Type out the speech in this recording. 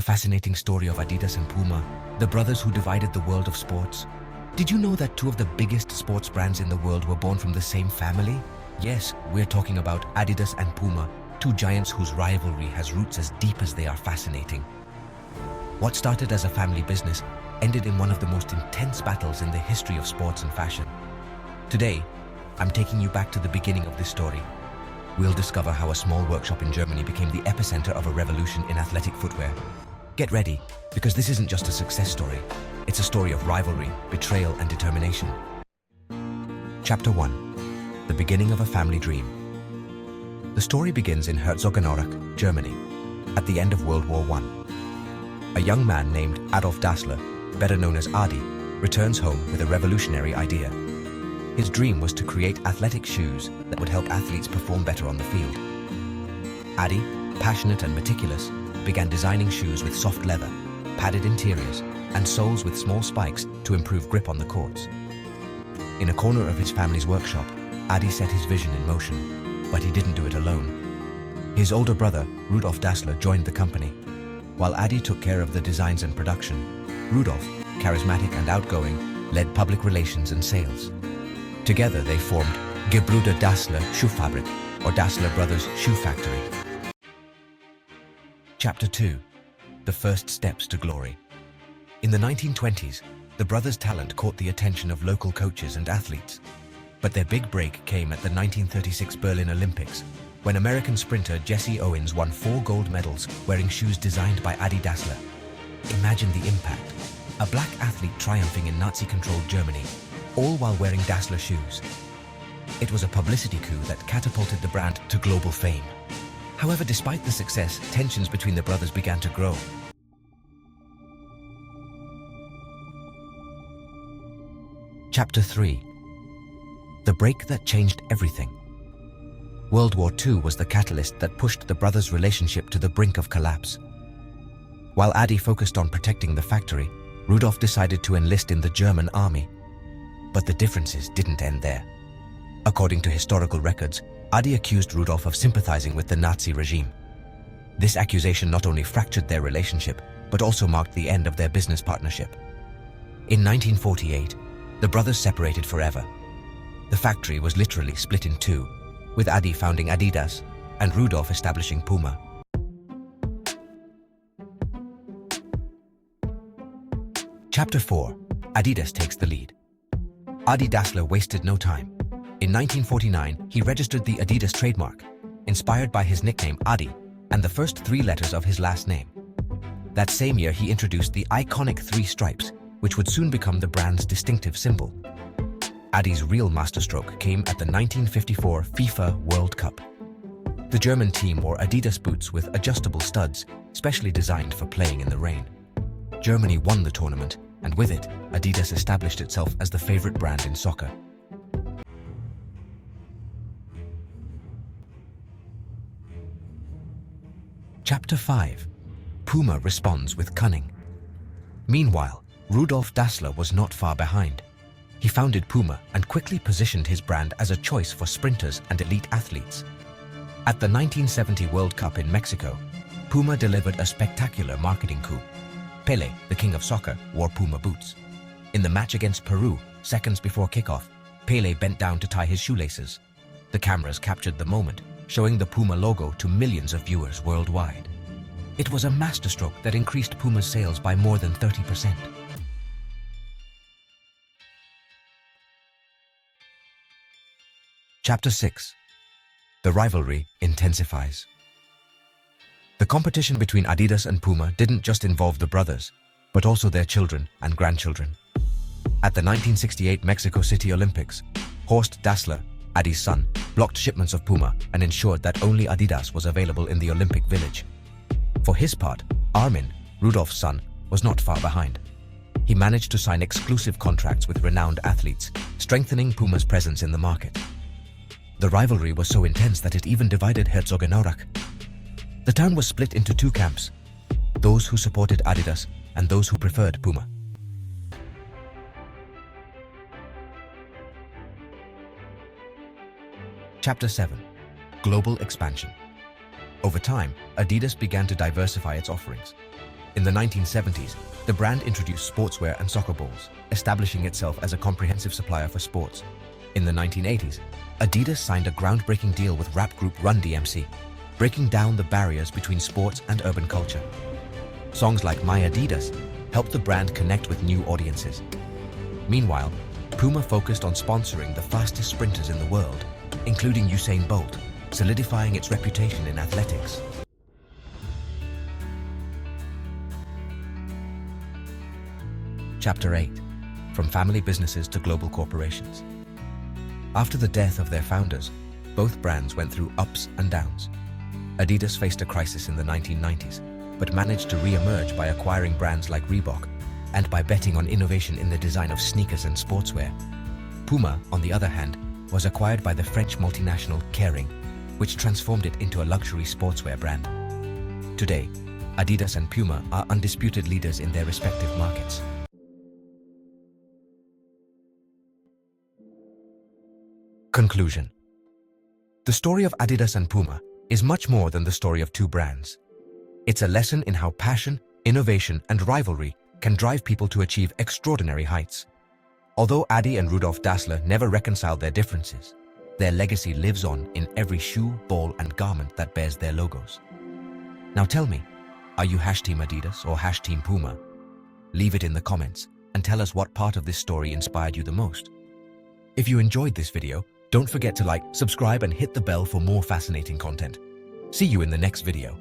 fascinating story of Adidas and Puma, the brothers who divided the world of sports. Did you know that two of the biggest sports brands in the world were born from the same family? Yes, we're talking about Adidas and Puma, two giants whose rivalry has roots as deep as they are fascinating. What started as a family business ended in one of the most intense battles in the history of sports and fashion. Today, I'm taking you back to the beginning of this story. We'll discover how a small workshop in Germany became the epicenter of a revolution in athletic footwear. Get ready, because this isn't just a success story. It's a story of rivalry, betrayal, and determination. Chapter 1. The beginning of a family dream. The story begins in Herzogenaurach, Germany, at the end of World War I. A young man named Adolf Dassler, better known as Adi, returns home with a revolutionary idea. His dream was to create athletic shoes that would help athletes perform better on the field. Adi, passionate and meticulous, began designing shoes with soft leather, padded interiors, and soles with small spikes to improve grip on the courts. In a corner of his family's workshop, Adi set his vision in motion, but he didn't do it alone. His older brother, Rudolf Dassler, joined the company. While Adi took care of the designs and production, Rudolf, charismatic and outgoing, led public relations and sales. Together they formed Gebrüder Dassler Schuhfabrik, or Dassler Brothers Shoe Factory. Chapter 2. The first steps to glory. In the 1920s, the brothers' talent caught the attention of local coaches and athletes. But their big break came at the 1936 Berlin Olympics, when American sprinter Jesse Owens won 4 gold medals wearing shoes designed by Adi Dassler. Imagine the impact. A black athlete triumphing in Nazi-controlled Germany, all while wearing Dassler shoes. It was a publicity coup that catapulted the brand to global fame. However, despite the success, tensions between the brothers began to grow. Chapter 3. The break that changed everything. World War II was the catalyst that pushed the brothers' relationship to the brink of collapse. While Adi focused on protecting the factory, Rudolf decided to enlist in the German army. But the differences didn't end there. According to historical records, Adi accused Rudolf of sympathizing with the Nazi regime. This accusation not only fractured their relationship, but also marked the end of their business partnership. In 1948, the brothers separated forever. The factory was literally split in two, with Adi founding Adidas and Rudolf establishing Puma. Chapter 4. Adidas takes the lead. Adi Dassler wasted no time. In 1949, he registered the Adidas trademark, inspired by his nickname Adi and the first 3 letters of his last name. That same year, he introduced the iconic 3 stripes, which would soon become the brand's distinctive symbol. Adi's real masterstroke came at the 1954 FIFA World Cup. The German team wore Adidas boots with adjustable studs, specially designed for playing in the rain. Germany won the tournament, and with it, Adidas established itself as the favorite brand in soccer. Chapter 5. Puma responds with cunning. Meanwhile, Rudolf Dassler was not far behind. He founded Puma and quickly positioned his brand as a choice for sprinters and elite athletes. At the 1970 World Cup in Mexico, Puma delivered a spectacular marketing coup. Pelé, the king of soccer, wore Puma boots. In the match against Peru, seconds before kickoff, Pelé bent down to tie his shoelaces. The cameras captured the moment, showing the Puma logo to millions of viewers worldwide. It was a masterstroke that increased Puma's sales by more than 30%. Chapter 6. The rivalry intensifies. The competition between Adidas and Puma didn't just involve the brothers, but also their children and grandchildren. At the 1968 Mexico City Olympics, Horst Dassler, Adi's son, blocked shipments of Puma and ensured that only Adidas was available in the Olympic Village. For his part, Armin, Rudolf's son, was not far behind. He managed to sign exclusive contracts with renowned athletes, strengthening Puma's presence in the market. The rivalry was so intense that it even divided Herzogenaurach. The town was split into 2 camps, those who supported Adidas and those who preferred Puma. Chapter 7. Global expansion. Over time, Adidas began to diversify its offerings. In the 1970s, the brand introduced sportswear and soccer balls, establishing itself as a comprehensive supplier for sports. In the 1980s, Adidas signed a groundbreaking deal with rap group Run DMC, breaking down the barriers between sports and urban culture. Songs like My Adidas helped the brand connect with new audiences. Meanwhile, Puma focused on sponsoring the fastest sprinters in the world, including Usain Bolt, solidifying its reputation in athletics. Chapter 8. From family businesses to global corporations. After the death of their founders, both brands went through ups and downs. Adidas faced a crisis in the 1990s, but managed to re-emerge by acquiring brands like Reebok and by betting on innovation in the design of sneakers and sportswear. Puma, on the other hand, was acquired by the French multinational Kering, which transformed it into a luxury sportswear brand. Today, Adidas and Puma are undisputed leaders in their respective markets. Conclusion. The story of Adidas and Puma is much more than the story of two brands. It's a lesson in how passion, innovation, and rivalry can drive people to achieve extraordinary heights. Although Adi and Rudolf Dassler never reconciled their differences, their legacy lives on in every shoe, ball, and garment that bears their logos. Now tell me, are you #Team Adidas or #Team Puma? Leave it in the comments and tell us what part of this story inspired you the most. If you enjoyed this video, don't forget to like, subscribe, and hit the bell for more fascinating content. See you in the next video.